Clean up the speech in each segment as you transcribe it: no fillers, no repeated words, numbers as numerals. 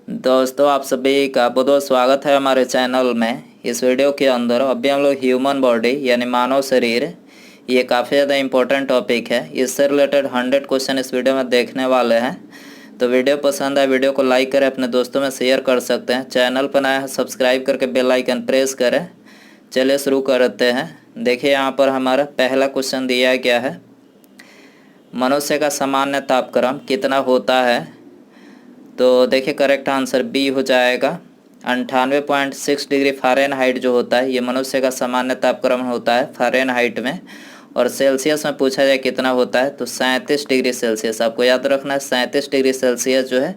दोस्तों, आप सभी का बहुत बहुत स्वागत है हमारे चैनल में। इस वीडियो के अंदर अभी हम लोग ह्यूमन बॉडी यानी मानव शरीर, ये काफ़ी ज़्यादा इम्पोर्टेंट टॉपिक है। इससे रिलेटेड 100 क्वेश्चन इस वीडियो में देखने वाले हैं। तो वीडियो पसंद आए वीडियो को लाइक करें, अपने दोस्तों में शेयर कर सकते हैं। चैनल पर नया है सब्सक्राइब करके बेल आइकन प्रेस करें। चलिए शुरू करते हैं। देखिए यहाँ पर हमारा पहला क्वेश्चन दिया गया है, मनुष्य का सामान्य तापक्रम कितना होता है। तो देखिए करेक्ट आंसर बी हो जाएगा। 98.6 डिग्री फ़ारेनहाइट जो होता है ये मनुष्य का सामान्य तापक्रम होता है फ़ारेनहाइट में। और सेल्सियस में पूछा जाए कितना होता है तो 37 डिग्री सेल्सियस। आपको याद रखना है 37 डिग्री सेल्सियस जो है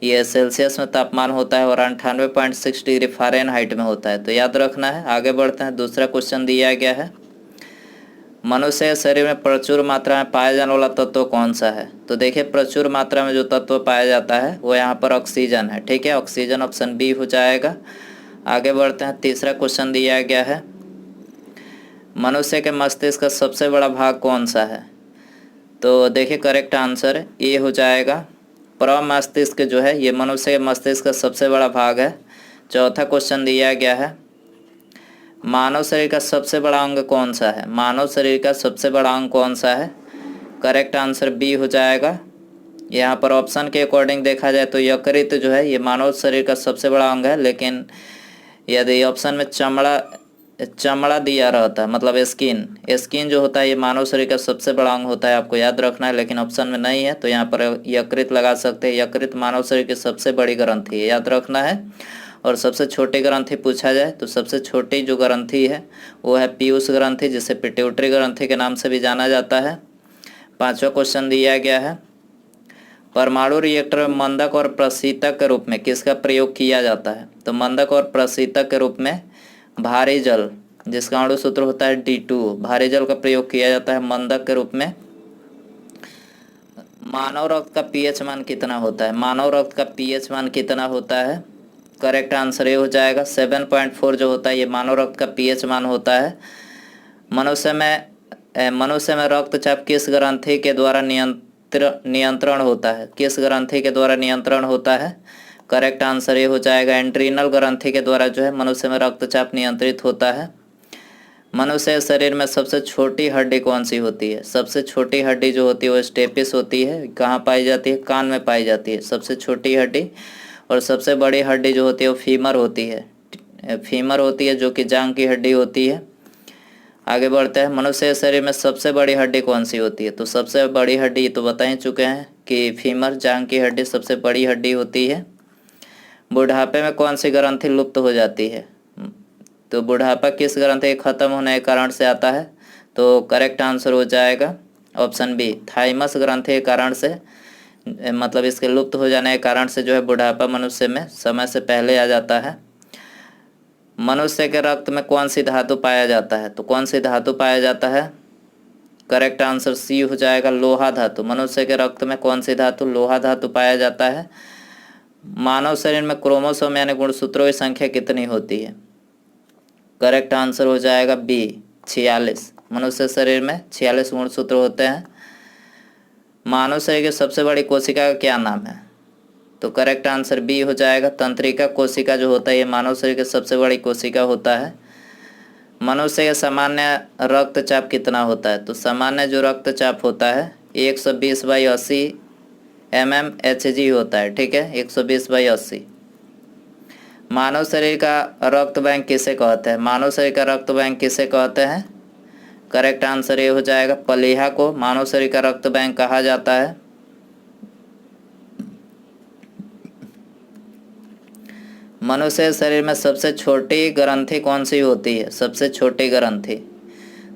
ये सेल्सियस में तापमान होता है और 98.6 डिग्री फ़ारेनहाइट में होता है। तो याद रखना है। आगे बढ़ते हैं। दूसरा क्वेश्चन दिया गया है, मनुष्य शरीर में प्रचुर मात्रा में पाया जाने वाला तत्व कौन सा है। तो देखिए प्रचुर मात्रा में जो तत्व पाया जाता है वो यहाँ पर ऑक्सीजन है। ठीक है, ऑक्सीजन ऑप्शन बी हो जाएगा। आगे बढ़ते हैं। तीसरा क्वेश्चन दिया गया है, मनुष्य के मस्तिष्क का सबसे बड़ा भाग कौन सा है। तो देखिए करेक्ट आंसर ए हो जाएगा। प्रमस्तिष्क जो है ये मनुष्य के मस्तिष्क का सबसे बड़ा भाग है। चौथा क्वेश्चन दिया गया है, मानव शरीर का सबसे बड़ा अंग कौन सा है। मानव शरीर का सबसे बड़ा अंग कौन सा है। करेक्ट आंसर बी हो जाएगा। यहाँ पर ऑप्शन के अकॉर्डिंग देखा जाए तो यकृत जो है ये मानव शरीर का सबसे बड़ा अंग है, लेकिन यदि ऑप्शन में चमड़ा दिया रहता है मतलब स्किन जो होता है ये मानव शरीर का सबसे बड़ा अंग होता है, आपको याद रखना है। लेकिन ऑप्शन में नहीं है तो यहाँ पर यकृत लगा सकते हैं। यकृत मानव शरीर की सबसे बड़ी ग्रंथि है, याद रखना है। और सबसे छोटी ग्रंथि पूछा जाए तो सबसे छोटी जो ग्रंथि है वो है पीयूष ग्रंथि, जिसे पिट्यूटरी ग्रंथि के नाम से भी जाना जाता है। पांचवा क्वेश्चन दिया गया है, परमाणु रिएक्टर में मंदक और प्रशीतक के रूप में किसका प्रयोग किया जाता है। तो मंदक और प्रशीतक के रूप में भारी जल, जिसका अणु सूत्र होता है D2, भारी जल का प्रयोग किया जाता है मंदक के रूप में। मानव रक्त का पीएच मान कितना होता है। मानव रक्त का पीएच मान कितना होता है। करेक्ट आंसर ये हो जाएगा 7.4 जो होता है ये मानव रक्त का पीएच मान होता है। मनुष्य में रक्तचाप किस ग्रंथि के द्वारा नियंत्रण होता है। किस ग्रंथि के द्वारा नियंत्रण होता है। करेक्ट आंसर ये हो जाएगा एंट्रीनल ग्रंथि के द्वारा जो है मनुष्य में रक्तचाप नियंत्रित होता है। मनुष्य शरीर में सबसे छोटी हड्डी कौन सी होती है। सबसे छोटी हड्डी जो होती है वो स्टेपिस होती है। कहाँ पाई जाती है, कान में पाई जाती है सबसे छोटी हड्डी। और सबसे बड़ी हड्डी जो होती है वो फीमर होती है जो कि जांघ की हड्डी होती है। आगे बढ़ते हैं। मनुष्य शरीर में सबसे बड़ी हड्डी कौन सी होती है। तो सबसे बड़ी हड्डी तो बता ही चुके हैं कि फीमर, जांघ की हड्डी सबसे बड़ी हड्डी होती है। बुढ़ापे में कौन सी ग्रंथि लुप्त हो जाती है। तो बुढ़ापा किस ग्रंथि के खत्म होने के कारण से आता है। तो करेक्ट आंसर हो जाएगा ऑप्शन बी, थाइमस ग्रंथि के कारण से, मतलब इसके लुप्त हो जाने के कारण से जो है बुढ़ापा मनुष्य में समय से पहले आ जाता है। मनुष्य के रक्त में कौन सी धातु पाया जाता है। तो कौन सी धातु पाया जाता है। करेक्ट आंसर सी हो जाएगा, लोहा धातु। मनुष्य के रक्त में कौन सी धातु, लोहा धातु पाया जाता है। मानव शरीर में क्रोमोसोम यानी गुणसूत्रों की संख्या कितनी होती है। करेक्ट आंसर हो जाएगा बी, 46। मनुष्य शरीर में 46 गुणसूत्र होते हैं। मानव शरीर की सबसे बड़ी कोशिका का क्या नाम है। तो करेक्ट आंसर बी हो जाएगा, तंत्रिका कोशिका जो होता है ये मानव शरीर की सबसे बड़ी कोशिका होता है। मनुष्य का सामान्य रक्तचाप कितना होता है। तो सामान्य जो रक्तचाप होता है 120/80 mmHg होता है। ठीक है, 120/80। मानव शरीर का रक्त बैंक किसे कहते हैं। मानव शरीर का रक्त बैंक किसे कहते हैं। करेक्ट आंसर ये हो जाएगा, प्लीहा को मानव शरीर का रक्त बैंक कहा जाता है। मनुष्य शरीर में सबसे छोटी ग्रंथि कौन सी होती है। सबसे छोटी ग्रंथि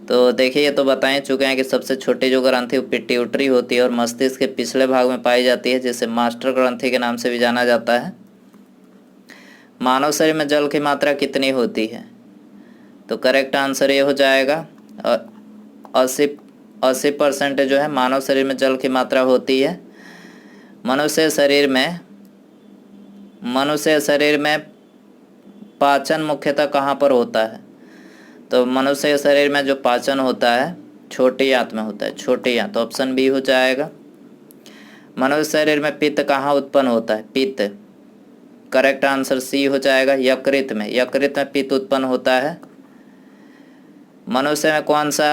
तो देखिए ये तो बता ही चुके हैं कि सबसे छोटी जो ग्रंथि वो पिट्यूटरी होती है और मस्तिष्क के पिछले भाग में पाई जाती है, जिसे मास्टर ग्रंथि के नाम से भी जाना जाता है। मानव शरीर में जल की मात्रा कितनी होती है। तो करेक्ट आंसर ये हो जाएगा 80% जो है मानव शरीर में जल की मात्रा होती है। मनुष्य शरीर में पाचन मुख्यतः कहाँ पर होता है। तो मनुष्य शरीर में जो पाचन होता है छोटी आंत में होता है, छोटी आंत। ऑप्शन बी हो जाएगा। मनुष्य शरीर में पित्त कहाँ उत्पन्न होता है। पित्त करेक्ट आंसर सी हो जाएगा। यकृत में पित्त उत्पन्न होता है। मनुष्य में कौन सा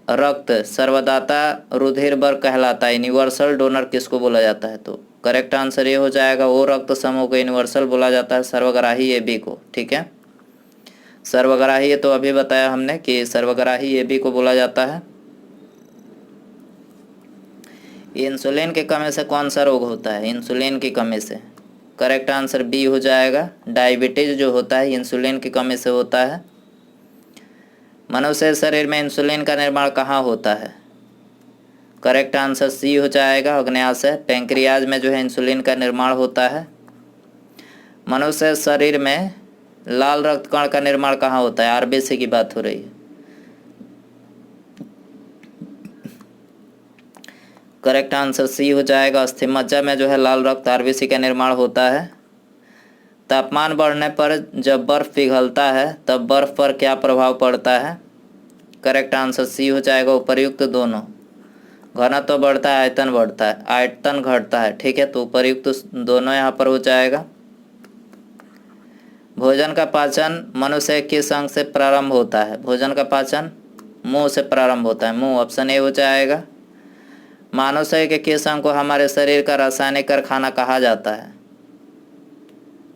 रक्त सर्वदाता रुधिर वर्ग कहलाता है? यूनिवर्सल डोनर किसको बोला जाता है? तो करेक्ट आंसर ये हो जाएगा, वो रक्त समूह को यूनिवर्सल बोला जाता है, सर्वग्राही AB को। ठीक है, सर्वग्राही ये तो अभी बताया हमने कि सर्वग्राही AB को बोला जाता है। इंसुलिन की कमी से कौन सा रोग होता है? इंसुलिन की कमी से करेक्ट आंसर बी हो जाएगा। डायबिटीज जो होता है इंसुलिन की कमी से होता है। मनुष्य शरीर में इंसुलिन का निर्माण कहाँ होता है? करेक्ट आंसर सी हो जाएगा, अग्न्याशय पैंक्रियाज में जो है इंसुलिन का निर्माण होता है। मनुष्य शरीर में लाल रक्त कण का निर्माण कहाँ होता है? RBC की बात हो रही है। करेक्ट आंसर सी हो जाएगा, अस्थिमज्जा में जो है लाल रक्त RBC का निर्माण होता है। तापमान बढ़ने पर जब बर्फ पिघलता है तब बर्फ पर क्या प्रभाव पड़ता है? करेक्ट आंसर सी हो जाएगा, उपर्युक्त दोनों। घनत्व तो बढ़ता है, आयतन बढ़ता है, आयतन घटता है। ठीक है, तो उपर्युक्त दोनों यहाँ पर हो जाएगा। भोजन का पाचन मनुष्य किस अंग से प्रारंभ होता है? भोजन का पाचन मुंह से प्रारंभ होता है, मुंह। ऑप्शन ए हो जाएगा। मानव शरीर के किस अंग को हमारे शरीर का रासायनिक कारखाना कहा जाता है?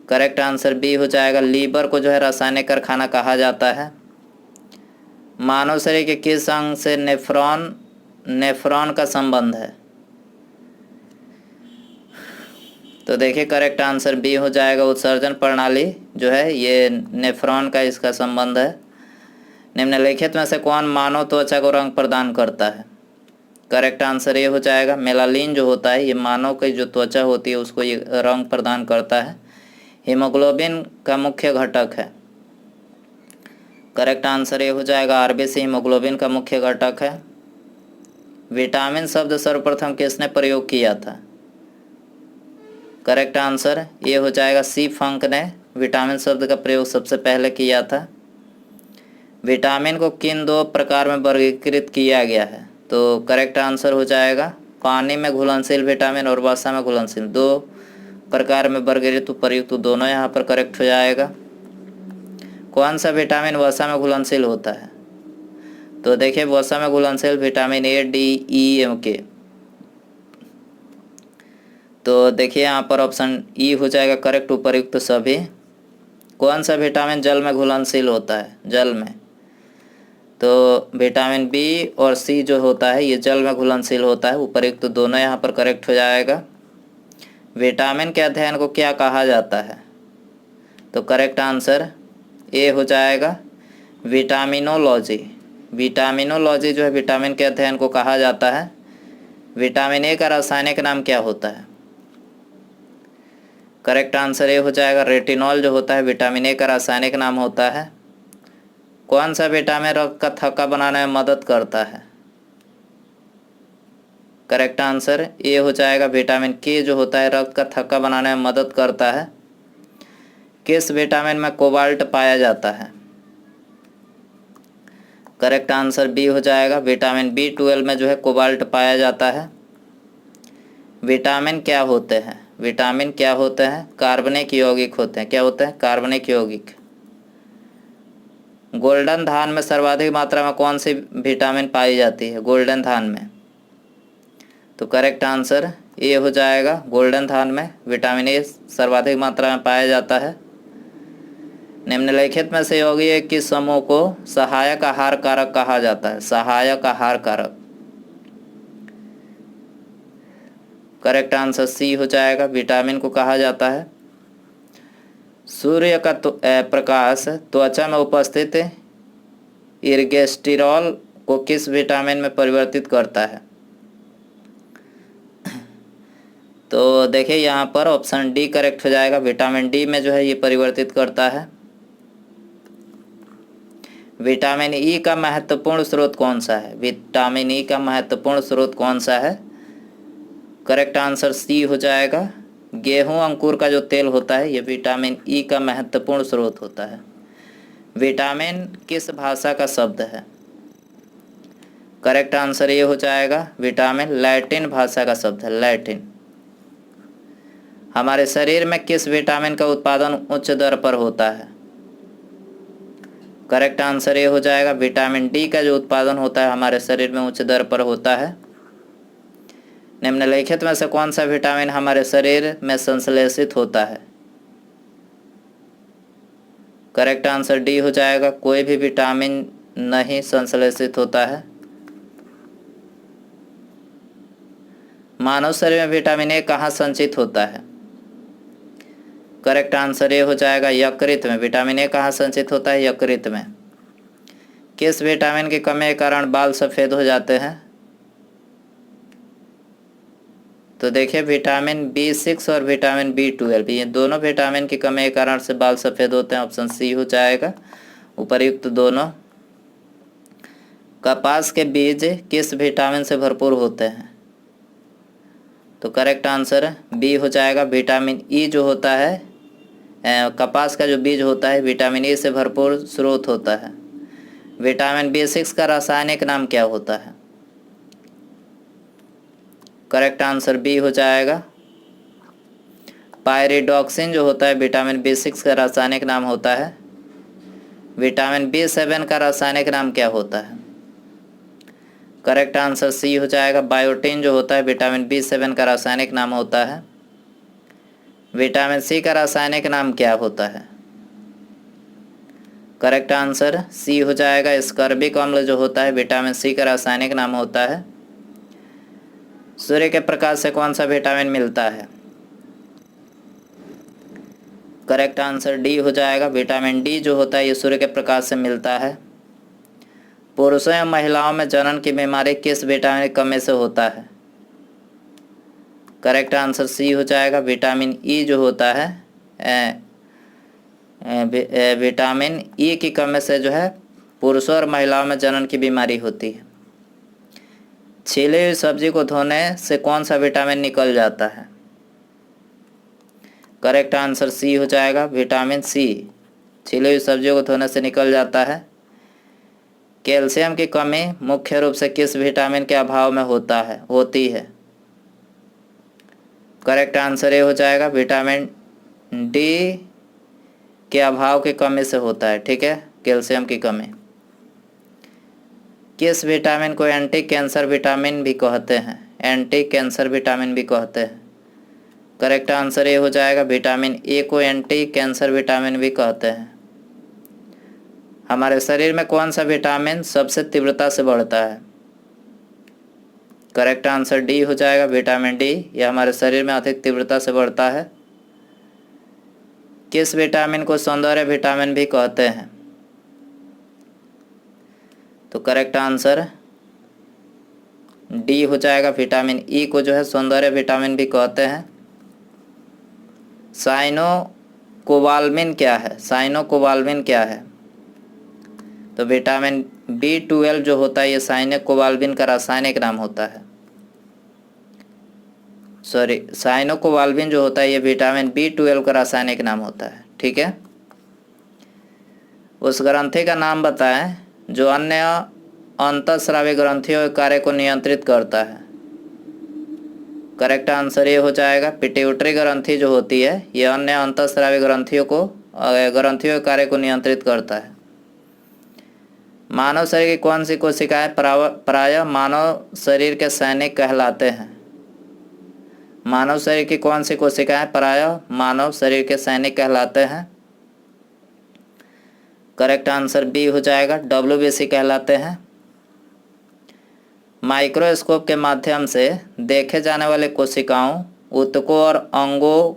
करेक्ट आंसर बी हो जाएगा, लीवर को जो है रासायनिक कारखाना कहा जाता है। मानव शरीर के किस अंग से नेफ्रॉन का संबंध है? तो देखिए करेक्ट आंसर बी हो जाएगा, उत्सर्जन प्रणाली जो है ये नेफ्रॉन का इसका संबंध है। निम्नलिखित में से कौन मानव त्वचा को रंग प्रदान करता है? करेक्ट आंसर ये हो जाएगा, मेलानिन जो होता है ये मानव की जो त्वचा होती है उसको ये रंग प्रदान करता है। हीमोग्लोबिन का मुख्य घटक है। करेक्ट आंसर ये हो जाएगा, RBC हीमोग्लोबिन का मुख्य घटक है। विटामिन शब्द सर्वप्रथम किसने प्रयोग किया था? करेक्ट आंसर ये हो जाएगा, सी फंक ने विटामिन शब्द का प्रयोग सबसे पहले किया था। विटामिन को किन दो प्रकार में वर्गीकृत किया गया है? तो करेक्ट आंसर हो जाएगा, पानी में घुलनशील विटामिन और वसा में घुलनशील, दो प्रकार में वर्गीकृत। उपर्युक्त दोनों यहाँ पर करेक्ट हो जाएगा। कौन सा विटामिन वसा में घुलनशील होता है? तो देखिए वसा में घुलनशील vitamin A, D, E, K। तो देखिए यहाँ पर ऑप्शन ई हो जाएगा करेक्ट, उपर्युक्त सभी। कौन सा विटामिन जल में घुलनशील होता है? जल में तो विटामिन B और C जो होता है ये जल में घुलनशील होता है। उपर्युक्त दोनों यहाँ पर करेक्ट हो जाएगा। विटामिन के अध्ययन को क्या कहा जाता है? तो करेक्ट आंसर ए हो जाएगा, विटामिनोलॉजी। विटामिनोलॉजी जो है विटामिन के अध्ययन को कहा जाता है। विटामिन ए का रासायनिक नाम क्या होता है? करेक्ट आंसर ए हो जाएगा, रेटिनॉल जो होता है विटामिन ए का रासायनिक नाम होता है। कौन सा विटामिन रक्त का थक्का बनाने में मदद करता है? करेक्ट आंसर ए हो जाएगा, विटामिन के जो होता है रक्त का थक्का बनाने में मदद करता है। किस विटामिन में कोबाल्ट पाया जाता है? करेक्ट आंसर बी हो जाएगा, विटामिन B12 में जो है कोबाल्ट पाया जाता है। विटामिन क्या होते हैं? विटामिन क्या होते हैं? कार्बनिक यौगिक होते हैं। क्या होते हैं? कार्बनिक यौगिक। गोल्डन धान में सर्वाधिक मात्रा में कौन सी विटामिन पाई जाती है? गोल्डन धान में तो करेक्ट आंसर ए हो जाएगा, गोल्डन धान में विटामिन ए सर्वाधिक मात्रा में पाया जाता है। निम्नलिखित में से यौगिक किस समूह को सहायक आहार कारक कहा जाता है? सहायक आहार कारक। करेक्ट आंसर सी हो जाएगा, विटामिन को कहा जाता है। सूर्य का प्रकाश त्वचा में उपस्थित इर्गेस्टिरॉल को किस विटामिन में परिवर्तित करता है? तो देखिए यहाँ पर ऑप्शन डी करेक्ट हो जाएगा, विटामिन डी में जो है ये परिवर्तित करता है। विटामिन ई का महत्वपूर्ण स्रोत कौन सा है? विटामिन ई का महत्वपूर्ण स्रोत कौन सा है? करेक्ट आंसर सी हो जाएगा, गेहूं अंकुर का जो तेल होता है ये विटामिन ई का महत्वपूर्ण स्रोत होता है। विटामिन किस भाषा का शब्द है? करेक्ट आंसर ये हो जाएगा, विटामिन लैटिन भाषा का शब्द है, लैटिन। हमारे शरीर में किस विटामिन का उत्पादन उच्च दर पर होता है? करेक्ट आंसर ये हो जाएगा विटामिन डी का जो उत्पादन होता है हमारे शरीर में उच्च दर पर होता है। निम्नलिखित में से कौन सा विटामिन हमारे शरीर में संश्लेषित होता है? करेक्ट आंसर डी हो जाएगा, कोई भी विटामिन नहीं संश्लेषित होता है। मानव शरीर में विटामिन ए कहाँ संचित होता है? करेक्ट आंसर ये हो जाएगा यकृत में। विटामिन ए कहाँ संचित होता है? यकृत में। किस विटामिन की कमी के कारण बाल सफ़ेद हो जाते हैं? तो देखिए विटामिन B6 और विटामिन B12 ये दोनों विटामिन की कमी के कारण से बाल सफ़ेद होते हैं। ऑप्शन सी हो जाएगा उपर्युक्त दोनों। कपास के बीज किस विटामिन से भरपूर होते हैं? तो करेक्ट आंसर बी हो जाएगा विटामिन ई जो होता है, कपास का जो बीज होता है विटामिन ई से भरपूर स्रोत होता है। विटामिन B6 का रासायनिक नाम क्या होता है? करेक्ट आंसर बी हो जाएगा पायरिडॉक्सिन जो होता है विटामिन B6 का रासायनिक नाम होता है। विटामिन B7 का रासायनिक नाम क्या होता है? करेक्ट आंसर सी हो जाएगा बायोटिन जो होता है विटामिन B7 का रासायनिक नाम होता है। विटामिन सी का रासायनिक नाम क्या होता है? करेक्ट आंसर सी हो जाएगा स्कर्बिक अम्ल जो होता है विटामिन सी का रासायनिक नाम होता है। सूर्य के प्रकाश से कौन सा विटामिन मिलता है? करेक्ट आंसर डी हो जाएगा विटामिन डी जो होता है ये सूर्य के प्रकाश से मिलता है। पुरुषों या महिलाओं में जनन की बीमारी किस विटामिन की कमी से होता है? करेक्ट आंसर सी हो जाएगा विटामिन ई जो होता है, विटामिन ई की कमी से जो है पुरुषों और महिलाओं में जनन की बीमारी होती है। छीली हुई सब्जी को धोने से कौन सा विटामिन निकल जाता है? करेक्ट आंसर सी हो जाएगा विटामिन सी। छीली हुई सब्जियों को धोने से निकल जाता है। कैल्शियम की कमी मुख्य रूप से किस विटामिन के अभाव में होती है? करेक्ट आंसर ये हो जाएगा विटामिन डी के अभाव की कमी से होता है। ठीक है, कैल्शियम की कमी। किस विटामिन को एंटी कैंसर विटामिन भी कहते हैं? एंटी कैंसर विटामिन भी कहते हैं। करेक्ट आंसर ये हो जाएगा विटामिन ए को एंटी कैंसर विटामिन भी कहते हैं। हमारे शरीर में कौन सा विटामिन सबसे तीव्रता से बढ़ता है? करेक्ट आंसर डी हो जाएगा विटामिन डी। यह हमारे शरीर में अधिक तीव्रता से बढ़ता है। किस विटामिन को सौंदर्य विटामिन भी कहते हैं? तो करेक्ट आंसर डी हो जाएगा विटामिन ई को जो है सौंदर्य विटामिन भी कहते हैं। साइनोकोबाल्मिन क्या है? साइनोकोबाल्मिन क्या है? तो विटामिन B12 जो होता है ये साइनोकोबाल्मिन का रासायनिक नाम होता है। साइनोकोबाल्मिन जो होता है ये विटामिन B12 का रासायनिक नाम होता है। ठीक है, उस ग्रंथि का नाम बताएं जो अन्य अंतःस्रावी ग्रंथियों के कार्य को नियंत्रित करता है। करेक्ट आंसर ये हो जाएगा पिट्यूटरी ग्रंथि जो होती है ये अन्य अंतःस्रावी ग्रंथियों के कार्य को नियंत्रित करता है। मानव शरीर की कौन सी कोशिकाएं प्रायः मानव शरीर के सैनिक कहलाते हैं? मानव शरीर की कौन सी कोशिकाएं प्रायः मानव शरीर के सैनिक कहलाते हैं? करेक्ट आंसर बी हो जाएगा WBC कहलाते हैं। माइक्रोस्कोप के माध्यम से देखे जाने वाले कोशिकाओं, ऊतकों और अंगों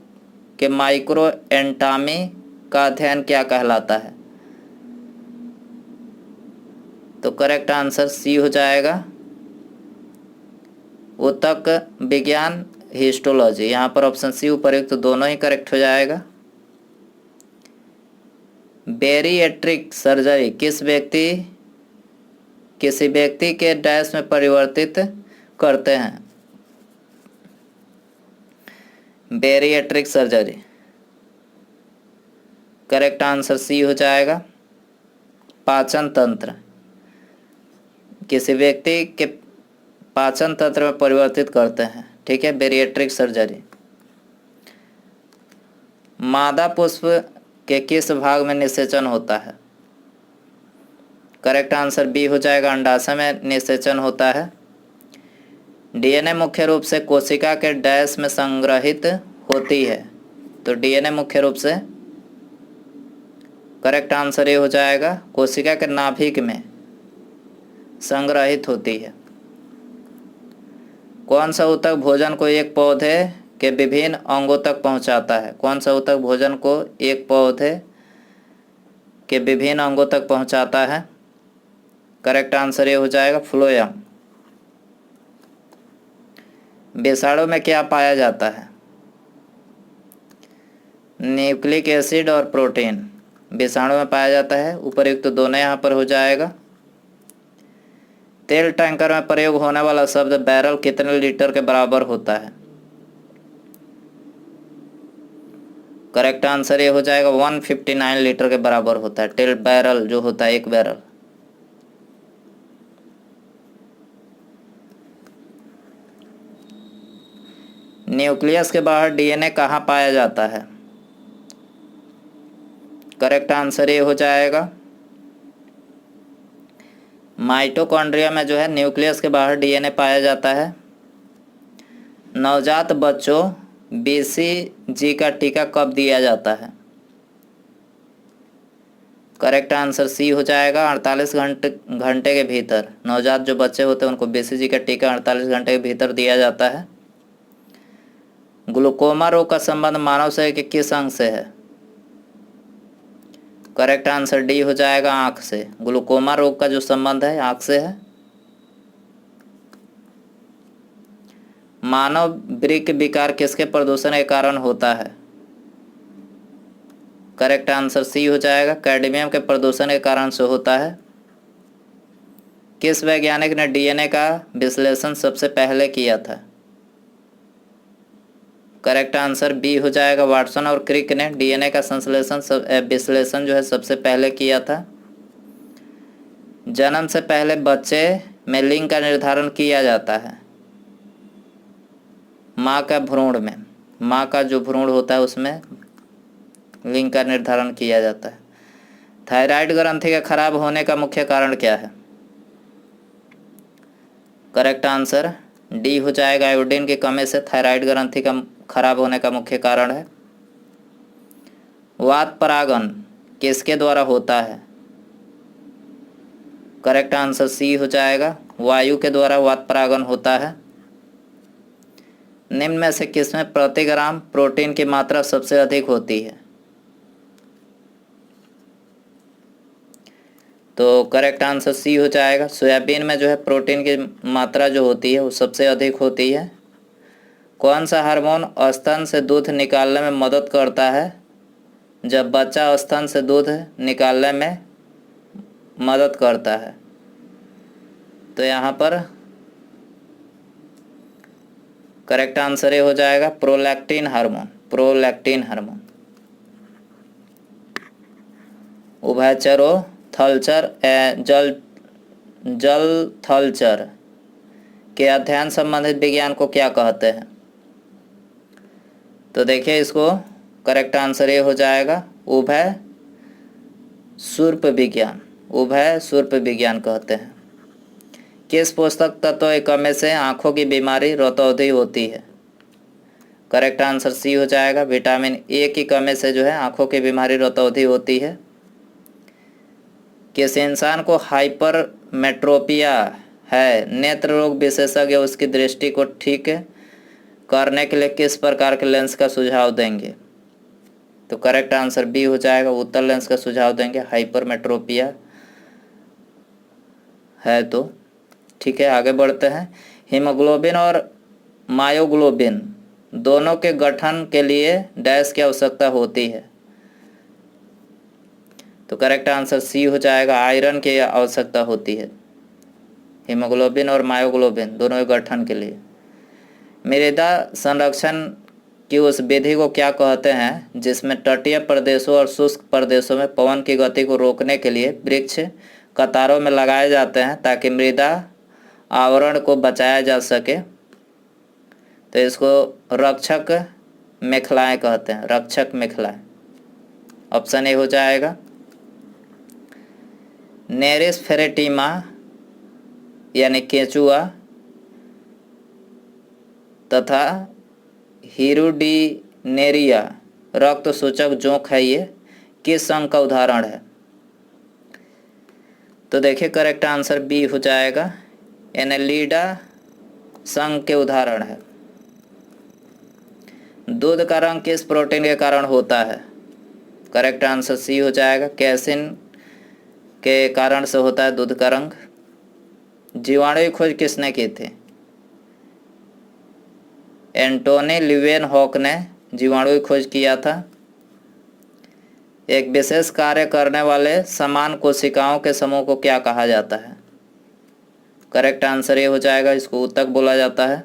के माइक्रो एनाटॉमी का अध्ययन क्या कहलाता है? तो करेक्ट आंसर सी हो जाएगा ऊतक विज्ञान हिस्टोलॉजी। यहाँ पर ऑप्शन सी उपर्युक्त दोनों ही करेक्ट हो जाएगा। बेरिएट्रिक सर्जरी किसी व्यक्ति के डैश में परिवर्तित करते हैं? Bariatric surgery. Correct answer C हो जाएगा पाचन तंत्र। किसी व्यक्ति के पाचन तंत्र में परिवर्तित करते हैं। ठीक है, बेरिएट्रिक सर्जरी। मादा पुष्प के किस भाग में निषेचन होता है? करेक्ट आंसर बी हो जाएगा, अंडाशय में निषेचन होता है। डीएनए मुख्य रूप से कोशिका के डैश में संग्रहित होती है, तो डीएनए मुख्य रूप से करेक्ट आंसर ये हो जाएगा, कोशिका के नाभिक में संग्रहित होती है। कौन सा ऊतक भोजन को एक पौधे के विभिन्न अंगों तक पहुंचाता है? कौन सा ऊतक भोजन को एक पौधे के विभिन्न अंगों तक पहुंचाता है? करेक्ट आंसर ये हो जाएगा, फ्लोएम। विषाणु में क्या पाया जाता है? न्यूक्लिक एसिड और प्रोटीन विषाणु में पाया जाता है। उपर्युक्त दोनों यहाँ पर हो जाएगा। तेल टैंकर में प्रयोग होने वाला शब्द बैरल कितने लीटर के बराबर होता है? करेक्ट आंसर ये हो जाएगा, 159 लीटर के बराबर होता है। तेल बैरल जो होता है, एक बैरल। न्यूक्लियस के बाहर डीएनए कहाँ पाया जाता है? करेक्ट आंसर ये हो जाएगा, माइटोकॉन्ड्रिया में जो है न्यूक्लियस के बाहर डीएनए पाया जाता है। नवजात बच्चों बीसीजी का टीका कब दिया जाता है? करेक्ट आंसर सी हो जाएगा, 48 घंटे के भीतर। नवजात जो बच्चे होते हैं उनको बीसीजी का टीका 48 घंटे के भीतर दिया जाता है। ग्लूकोमा रोग का संबंध मानव शरीर के किस अंग से है? करेक्ट आंसर डी हो जाएगा, आंख से। ग्लूकोमा रोग का जो संबंध है आंख से है। मानव वृक्क विकार किसके प्रदूषण के कारण होता है? करेक्ट आंसर सी हो जाएगा, कैडमियम के प्रदूषण के कारण से होता है। किस वैज्ञानिक ने डीएनए का विश्लेषण सबसे पहले किया था? करेक्ट आंसर बी हो जाएगा, वाटसन और क्रिक ने डीएनए का विश्लेषण जो है सबसे पहले किया था। जन्म से पहले बच्चे में लिंग का निर्धारण किया जाता है। माँ का भ्रूण में, माँ का जो भ्रूण होता है उसमें लिंग का निर्धारण किया जाता है। थायराइड ग्रंथि के खराब होने का मुख्य कारण क्या है? करेक्ट आंसर डी हो जाएगा, आयोडीन की कमी से थायराइड ग्रंथि का खराब होने का मुख्य कारण है। वात परागन किसके द्वारा होता है? करेक्ट आंसर सी हो जाएगा, वायु के द्वारा वात परागन होता है। निम्न में से किसमें प्रति ग्राम प्रोटीन की मात्रा सबसे अधिक होती है? तो करेक्ट आंसर सी हो जाएगा, सोयाबीन में जो है प्रोटीन की मात्रा जो होती है वो सबसे अधिक होती है। कौन सा हार्मोन स्तन से दूध निकालने में मदद करता है? जब बच्चा स्तन से दूध निकालने में मदद करता है, तो यहाँ पर करेक्ट आंसर ये हो जाएगा, प्रोलैक्टिन हार्मोन। Prolactin hormone. उभयचरो थलचर जल थलचर के अध्ययन संबंधित विज्ञान को क्या कहते हैं? तो देखिए इसको करेक्ट आंसर ये हो जाएगा, उभय सूर्प विज्ञान। उभय सूर्प विज्ञान कहते हैं। किस पोषक तत्व की कमी से आंखों की बीमारी रतौंधी होती है? करेक्ट आंसर सी हो जाएगा, विटामिन ए की कमी से जो है आंखों की बीमारी रतौंधी होती है। किस इंसान को हाइपरमेट्रोपिया है? नेत्र रोग विशेषज्ञ उसकी दृष्टि को ठीक करने के लिए किस प्रकार के लेंस का सुझाव देंगे? तो करेक्ट आंसर बी हो जाएगा, उत्तल लेंस का सुझाव देंगे। हाइपरमेट्रोपिया है तो ठीक है। आगे बढ़ते हैं। हीमोग्लोबिन और मायोग्लोबिन दोनों के गठन के लिए डैश की आवश्यकता होती है? तो करेक्ट आंसर सी हो जाएगा, आयरन की आवश्यकता होती है हीमोग्लोबिन और मायोग्लोबिन दोनों के गठन के लिए। मृदा संरक्षण की उस विधि को क्या कहते हैं जिसमें तटीय प्रदेशों और शुष्क प्रदेशों में पवन की गति को रोकने के लिए वृक्ष कतारों में लगाए जाते हैं ताकि मृदा आवरण को बचाया जा सके? तो इसको रक्षक मेखलाएं कहते हैं, रक्षक मेखलाएं। ऑप्शन ए हो जाएगा। नेरिस फेरेटिमा यानी केंचुआ तथा हिरुडिनेरिया रक्त सूचक जोंक है, ये किस संघ का उदाहरण है? तो देखिए करेक्ट आंसर बी हो जाएगा, एनेलिडा संघ के उदाहरण है। दूध का रंग किस प्रोटीन के कारण होता है? करेक्ट आंसर सी हो जाएगा, कैसिन के कारण से होता है दूध का रंग। जीवाणु की खोज किसने की थी? एंटोनी लीवेनहॉक ने जीवाणु की खोज किया था। एक विशेष कार्य करने वाले समान कोशिकाओं के समूह को क्या कहा जाता है? करेक्ट आंसर ये हो जाएगा, इसको ऊतक बोला जाता है।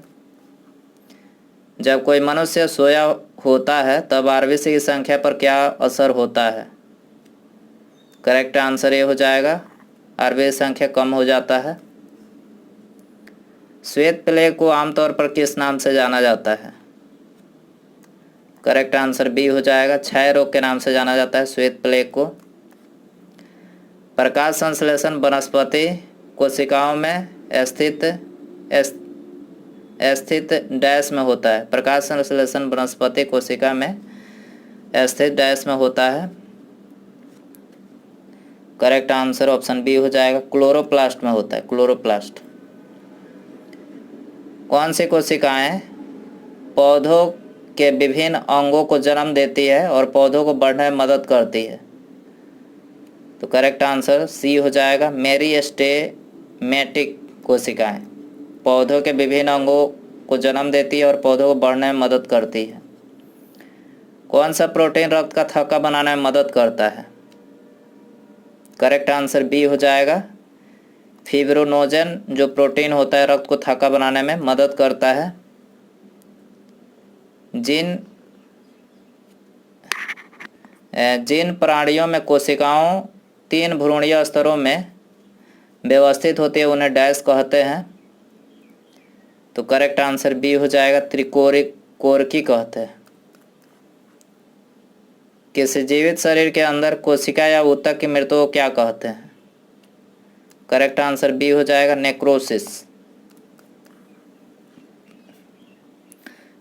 जब कोई मनुष्य सोया होता है तब आरबीसी की संख्या पर क्या असर होता है? करेक्ट आंसर ये हो जाएगा, आरबीसी संख्या कम हो जाता है। श्वेत प्लेग को आमतौर पर किस नाम से जाना जाता है? करेक्ट आंसर बी हो जाएगा, क्षय रोग के नाम से जाना जाता है श्वेत प्लेग को। प्रकाश संश्लेषण वनस्पति कोशिकाओं में स्थित डैश में होता है। प्रकाश संश्लेषण वनस्पति कोशिका में स्थित डैश में होता है। करेक्ट आंसर ऑप्शन बी हो जाएगा, क्लोरोप्लास्ट में होता है, क्लोरोप्लास्ट। कौन सी कोशिकाएं पौधों के विभिन्न अंगों को जन्म देती है और पौधों को बढ़ने में मदद करती है? तो करेक्ट आंसर सी हो जाएगा, मेरिस्टेमेटिक कोशिकाएं पौधों के विभिन्न अंगों को जन्म देती है और पौधों को बढ़ने में मदद करती है। कौन सा प्रोटीन रक्त का थक्का बनाने में मदद करता है? करेक्ट आंसर बी हो जाएगा, फिब्रोनोजन जो प्रोटीन होता है रक्त को थक्का बनाने में मदद करता है। जिन प्राणियों में कोशिकाओं 3 भ्रूणीय स्तरों में व्यवस्थित होती है उन्हें डैश कहते हैं? तो करेक्ट आंसर बी हो जाएगा, त्रिकोरकी कहते हैं। किसी जीवित शरीर के अंदर कोशिका या ऊतक की मृत्यु को क्या कहते हैं? करेक्ट आंसर बी हो जाएगा, नेक्रोसिस।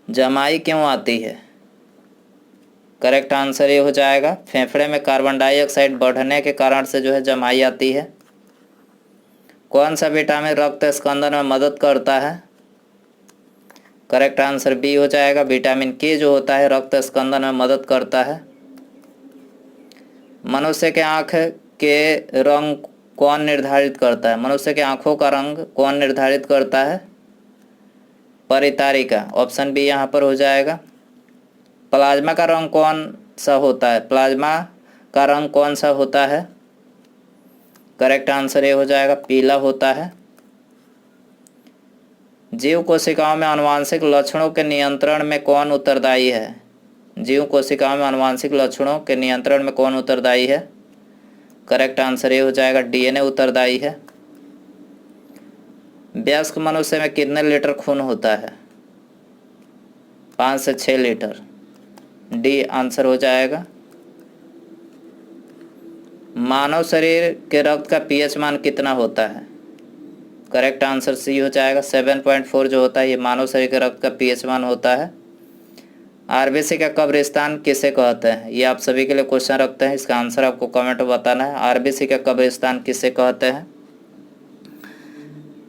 जमाई क्यों आती है? करेक्ट आंसर ये हो जाएगा, फेफड़े में कार्बन डाइऑक्साइड बढ़ने के कारण से जो है जमाई आती है। कौन सा विटामिन रक्त स्कंदन में मदद करता है? करेक्ट आंसर बी हो जाएगा, विटामिन के जो होता है रक्त स्कंदन में मदद करता है। मनुष्य के आँख के रंग कौन निर्धारित करता है? मनुष्य के आँखों का रंग कौन निर्धारित करता है? परितारिका, ऑप्शन बी यहाँ पर हो जाएगा। प्लाज्मा का रंग कौन सा होता है? प्लाज्मा का रंग कौन सा होता है? करेक्ट आंसर ये हो जाएगा, पीला होता है। जीव कोशिकाओं में आनुवांशिक लक्षणों के नियंत्रण में कौन उत्तरदायी है? जीव कोशिकाओं में आनुवांशिक लक्षणों के नियंत्रण में कौन उत्तरदायी है? करेक्ट आंसर ये हो जाएगा, डीएनए उत्तरदायी है। वयस्क मनुष्य में कितने लीटर खून होता है? 5 से 6 लीटर, डी आंसर हो जाएगा। मानव शरीर के रक्त का पीएच मान कितना होता है? करेक्ट आंसर सी हो जाएगा, 7.4 जो होता है ये मानव शरीर के रक्त का पीएच मान होता है। आरबीसी का कब्रिस्तान किसे कहते हैं? ये आप सभी के लिए क्वेश्चन रखते हैं, इसका आंसर आपको कमेंट में बताना है। आरबीसी का कब्रिस्तान किसे कहते हैं?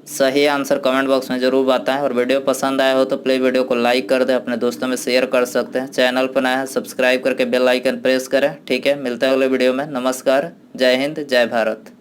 सही आंसर कमेंट बॉक्स में जरूर बताएं। और वीडियो पसंद आया हो तो प्लीज़ वीडियो को लाइक कर दें, अपने दोस्तों में शेयर कर सकते हैं। चैनल पर नया है सब्सक्राइब करके बेल आइकन प्रेस करें। ठीक है, मिलते हैं अगले वीडियो में। नमस्कार, जय हिंद, जय भारत।